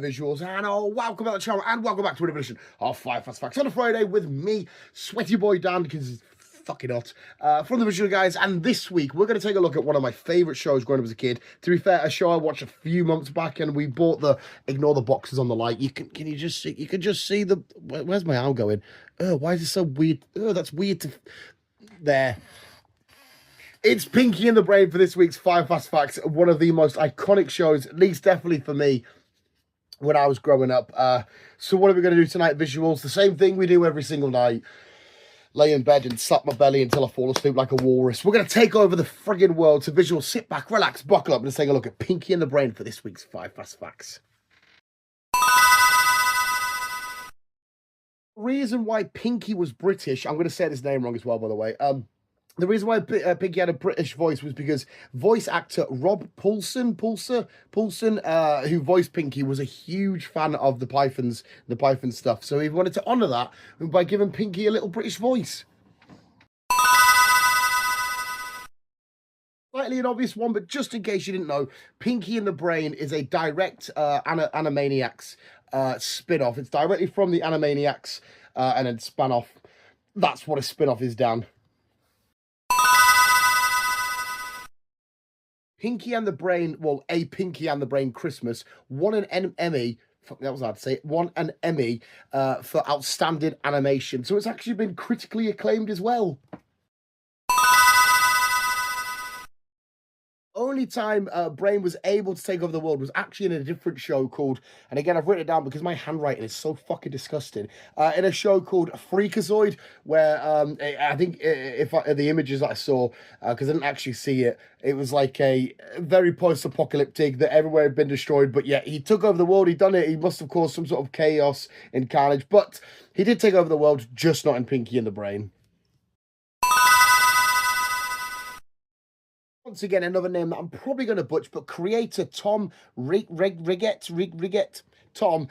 visuals, and welcome back to the channel, and welcome back to another edition of 5 Fast Facts on a Friday with me, sweaty boy Dan, because it's fucking hot, from the visual guys. And this week we're going to take a look at one of my favourite shows growing up as a kid. To be fair, a show I watched a few months back, and we bought the ignore the boxes on the light. You can just see the, where's my arm going? Oh, why is it so weird? Oh, that's weird to there. It's Pinky in the Brain for this week's 5 Fast Facts, one of the most iconic shows, at least definitely for me, when I was growing up. So what are we going to do tonight? Visuals, the same thing we do every single night. Lay in bed and slap my belly until I fall asleep like a walrus. We're going to take over the friggin' world. So visuals, sit back, relax, buckle up, and let's take a look at Pinky in the Brain for this week's 5 Fast Facts. Reason why Pinky was British, I'm going to say this name wrong as well, by the way. The reason why Pinky had a British voice was because voice actor Rob Paulson, who voiced Pinky, was a huge fan of the Python stuff. So he wanted to honour that by giving Pinky a little British voice. Slightly an obvious one, but just in case you didn't know, Pinky in the Brain is a direct Animaniacs spin-off. It's directly from the Animaniacs and then spun off. That's what a spin-off is, Dan. Pinky and the Brain, well, a Pinky and the Brain Christmas won an Emmy. Fuck, that was hard to say. Won an Emmy for outstanding animation. So it's actually been critically acclaimed as well. Only time Brain was able to take over the world was actually in a different show called, and again I've written it down because my handwriting is so fucking disgusting, in a show called Freakazoid, where I think if the images that I saw, because I didn't actually see it, it was like a very post-apocalyptic, that everywhere had been destroyed, but yeah, he took over the world, he'd done it, he must have caused some sort of chaos and carnage, but he did take over the world, just not in Pinky and the Brain. Once again, another name that I'm probably going to butcher, but creator Tom Riggett, Tom,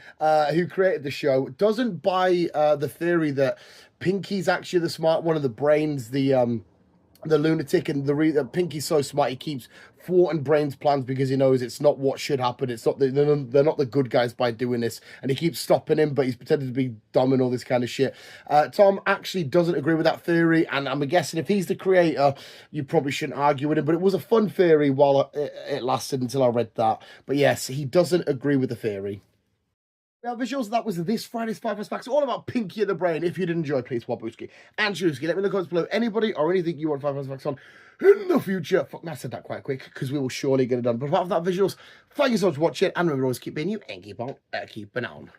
who created the show, doesn't buy the theory that Pinky's actually the smart one of the brains, the lunatic, and the Pinky's so smart he keeps thwarting Brain's plans because he knows it's not what should happen. It's not they're not the good guys by doing this, and he keeps stopping him, but he's pretending to be dumb and all this kind of shit. Tom actually doesn't agree with that theory, and I'm guessing if he's the creator, you probably shouldn't argue with him. But it was a fun theory while it lasted until I read that. But yes, he doesn't agree with the theory. Now, visuals, that was this Friday's 5 Fast Facts, all about Pinky in the Brain. If you did enjoy, please swap Booski and Shuski. Let me know in the comments below anybody or anything you want 5 Fast Facts on in the future. Fuck, I said that quite quick, because we will surely get it done. But apart from that, visuals, thank you so much for watching, and remember, always keep being you and keep on keeping on.